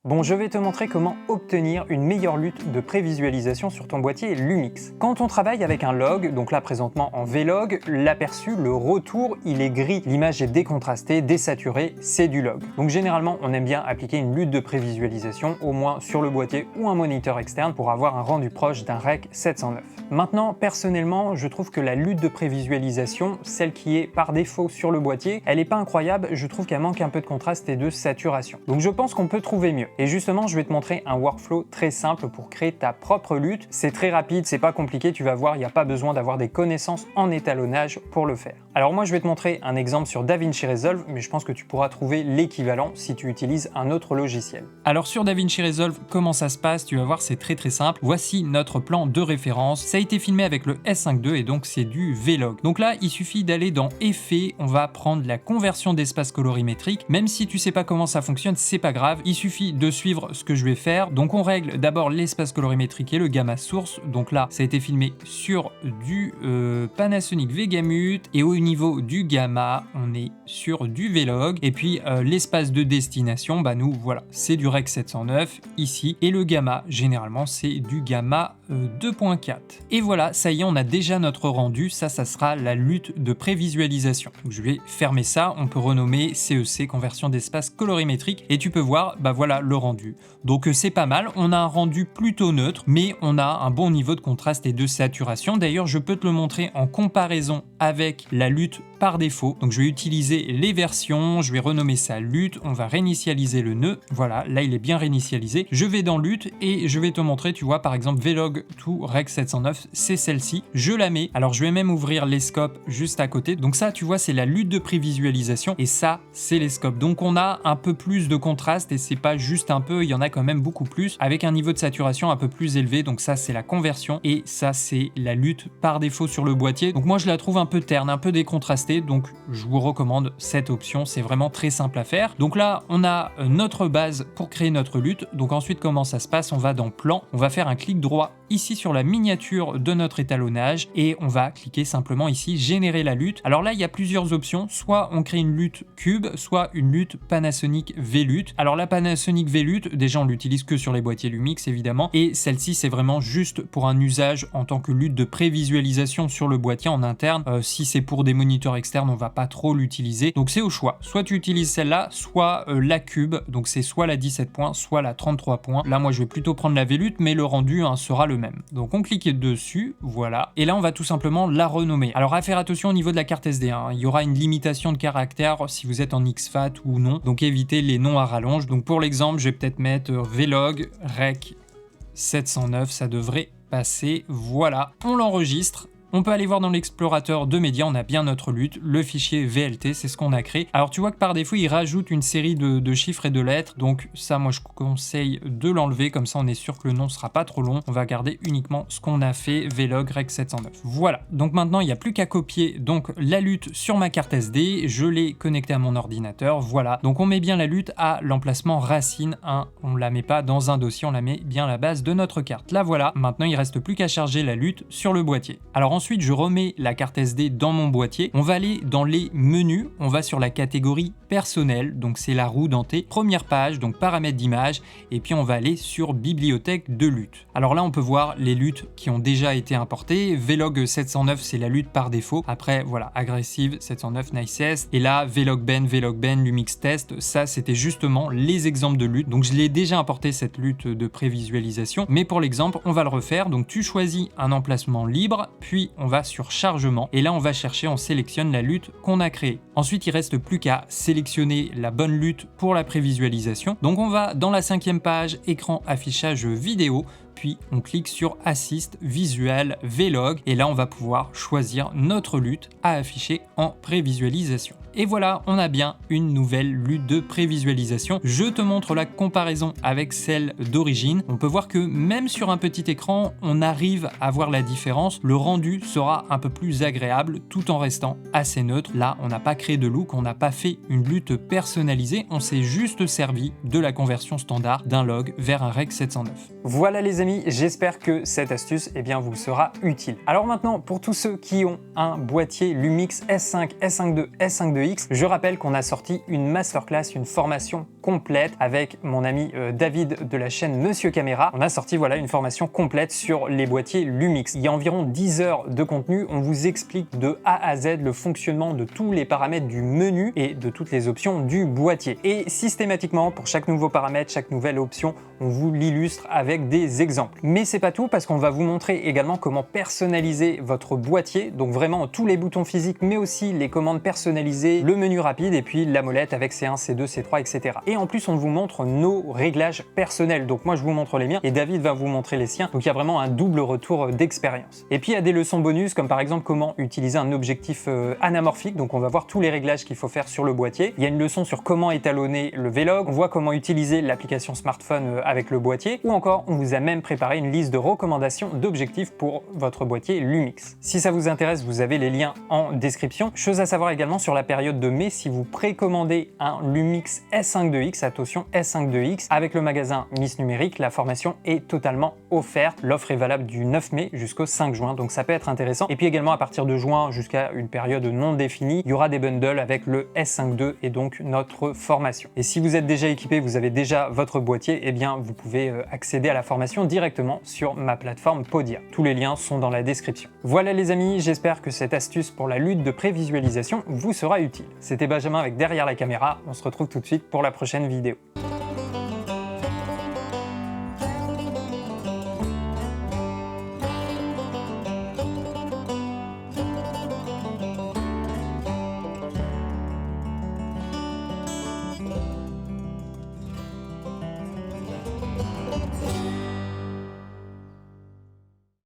Bon, je vais te montrer comment obtenir une meilleure lutte de prévisualisation sur ton boîtier Lumix. Quand on travaille avec un log, donc là présentement en Vlog, l'aperçu, le retour, il est gris. L'image est décontrastée, désaturée, c'est du log. Donc généralement, on aime bien appliquer une lutte de prévisualisation, au moins sur le boîtier ou un moniteur externe pour avoir un rendu proche d'un Rec 709. Maintenant, personnellement, je trouve que la lutte de prévisualisation, celle qui est par défaut sur le boîtier, elle n'est pas incroyable, je trouve qu'elle manque un peu de contraste et de saturation. Donc je pense qu'on peut trouver mieux. Et justement, je vais te montrer un workflow très simple pour créer ta propre lutte. C'est très rapide, c'est pas compliqué, tu vas voir, il n'y a pas besoin d'avoir des connaissances en étalonnage pour le faire. Alors moi, je vais te montrer un exemple sur DaVinci Resolve, mais je pense que tu pourras trouver l'équivalent si tu utilises un autre logiciel. Alors sur DaVinci Resolve, comment ça se passe? Tu vas voir, c'est très simple. Voici notre plan de référence. Ça a été filmé avec le S5 II et donc c'est du Vlog. Donc là, il suffit d'aller dans Effets, on va prendre la conversion d'espace colorimétrique. Même si tu sais pas comment ça fonctionne, c'est pas grave, il suffit de suivre ce que je vais faire. Donc on règle d'abord l'espace colorimétrique et le gamma source. Donc là, ça a été filmé sur du Panasonic Vegamut et au niveau du gamma, on est sur du Vlog. Et puis l'espace de destination, bah nous voilà, c'est du Rec 709 ici et le gamma, généralement, c'est du gamma 2.4. Et voilà, ça y est, on a déjà notre rendu. Ça sera la lutte de prévisualisation. Donc je vais fermer ça. On peut renommer CEC, conversion d'espace colorimétrique. Et tu peux voir, bah voilà le rendu. Donc c'est pas mal. On a un rendu plutôt neutre, mais on a un bon niveau de contraste et de saturation. D'ailleurs, je peux te le montrer en comparaison avec la lutte par défaut. Donc je vais utiliser les versions. Je vais renommer ça lutte. On va réinitialiser le nœud. Voilà, là il est bien réinitialisé. Je vais dans lutte et je vais te montrer, tu vois, par exemple, Vlog 2 Rec 709, c'est celle-ci. Je la mets. Alors je vais même ouvrir les scopes juste à côté. Donc ça, tu vois, c'est la lutte de prévisualisation et ça, c'est les scopes. Donc on a un peu plus de contraste et c'est pas juste un peu, il y en a quand même beaucoup plus avec un niveau de saturation un peu plus élevé. Donc ça, c'est la conversion et ça, c'est la lutte par défaut sur le boîtier. Donc moi, je la trouve un peu terne, un peu décontrastée. Donc je vous recommande cette option. C'est vraiment très simple à faire. Donc là, on a notre base pour créer notre lutte. Donc ensuite, comment ça se passe? On va dans plan, on va faire un clic droit ici sur la miniature de notre étalonnage et on va cliquer simplement ici générer la lutte. Alors là, il y a plusieurs options. Soit on crée une lutte cube, soit une lutte Panasonic V-Lutte. Alors la Panasonic V-Lutte, déjà on l'utilise que sur les boîtiers Lumix évidemment, et celle-ci c'est vraiment juste pour un usage en tant que lutte de prévisualisation sur le boîtier en interne. Si c'est pour des moniteurs externes, on va pas trop l'utiliser. Donc c'est au choix. Soit tu utilises celle-là, soit la cube. Donc c'est soit la 17 points, soit la 33 points. Là moi je vais plutôt prendre la V-Lutte, mais le rendu sera le même. Donc on clique dessus, voilà. Et là on va tout simplement la renommer. Alors à faire attention au niveau de la carte SD, il y aura une limitation de caractères si vous êtes en exFAT ou non. Donc évitez les noms à rallonge. Donc pour l'exemple, je vais peut-être mettre Vlog Rec 709, ça devrait passer. Voilà, on l'enregistre. On peut aller voir dans l'explorateur de médias, on a bien notre lutte, le fichier VLT, c'est ce qu'on a créé. Alors tu vois que par défaut, il rajoute une série de chiffres et de lettres, donc ça, moi je conseille de l'enlever, comme ça on est sûr que le nom sera pas trop long. On va garder uniquement ce qu'on a fait, Vlog Rec 709. Voilà, donc maintenant il n'y a plus qu'à copier donc la lutte sur ma carte SD, je l'ai connectée à mon ordinateur, voilà. Donc on met bien la lutte à l'emplacement racine, on la met pas dans un dossier, on la met bien à la base de notre carte. Là voilà, maintenant il reste plus qu'à charger la lutte sur le boîtier. Alors ensuite, je remets la carte SD dans mon boîtier. On va aller dans les menus. On va sur la catégorie personnel. Donc, c'est la roue dentée. Première page, donc paramètres d'image. Et puis, on va aller sur bibliothèque de lutte. Alors là, on peut voir les luttes qui ont déjà été importées. Vlog 709, c'est la lutte par défaut. Après, voilà, agressive 709, nicest. Et là, Vlog Ben, Lumix Test. Ça, c'était justement les exemples de lutte. Donc, je l'ai déjà importé cette lutte de prévisualisation. Mais pour l'exemple, on va le refaire. Donc, tu choisis un emplacement libre. Puis, on va sur chargement et là on va chercher, on sélectionne la lutte qu'on a créée. Ensuite il reste plus qu'à sélectionner la bonne lutte pour la prévisualisation. Donc on va dans la 5e page, écran affichage vidéo, puis on clique sur Assist Visual Vlog et là on va pouvoir choisir notre lutte à afficher en prévisualisation. Et voilà, on a bien une nouvelle lutte de prévisualisation. Je te montre la comparaison avec celle d'origine. On peut voir que même sur un petit écran, on arrive à voir la différence. Le rendu sera un peu plus agréable tout en restant assez neutre. Là, on n'a pas créé de look, on n'a pas fait une lutte personnalisée, on s'est juste servi de la conversion standard d'un log vers un Rec 709. Voilà les amis, j'espère que cette astuce vous sera utile. Alors maintenant, pour tous ceux qui ont un boîtier Lumix S5, S5 II, S5 II X, je rappelle qu'on a sorti une masterclass, une formation complète avec mon ami David de la chaîne Monsieur Caméra. On a sorti voilà une formation complète sur les boîtiers Lumix. Il y a environ 10 heures de contenu, on vous explique de A à Z le fonctionnement de tous les paramètres du menu et de toutes les options du boîtier. Et systématiquement, pour chaque nouveau paramètre, chaque nouvelle option, on vous l'illustre avec des exemples. Mais c'est pas tout, parce qu'on va vous montrer également comment personnaliser votre boîtier, donc vraiment tous les boutons physiques, mais aussi les commandes personnalisées, le menu rapide et puis la molette avec C1, C2, C3, etc. Et en plus, on vous montre nos réglages personnels. Donc moi, je vous montre les miens et David va vous montrer les siens. Donc il y a vraiment un double retour d'expérience. Et puis il y a des leçons bonus, comme par exemple comment utiliser un objectif anamorphique. Donc on va voir tous les réglages qu'il faut faire sur le boîtier. Il y a une leçon sur comment étalonner le Vlog. On voit comment utiliser l'application smartphone avec le boîtier. Ou encore, on vous a même préparé une liste de recommandations d'objectifs pour votre boîtier Lumix. Si ça vous intéresse, vous avez les liens en description. Chose à savoir également sur la période de mai, si vous précommandez un Lumix S5 II X, attention S5 II X, avec le magasin Miss Numérique, la formation est totalement offerte. L'offre est valable du 9 mai jusqu'au 5 juin, donc ça peut être intéressant. Et puis également à partir de juin jusqu'à une période non définie, il y aura des bundles avec le S5 II et donc notre formation. Et si vous êtes déjà équipé, vous avez déjà votre boîtier, eh bien vous pouvez accéder à la formation directement sur ma plateforme Podia. Tous les liens sont dans la description. Voilà les amis, j'espère que cette astuce pour la lutte de prévisualisation vous sera utile. C'était Benjamin avec Derrière la caméra, on se retrouve tout de suite pour la prochaine vidéo.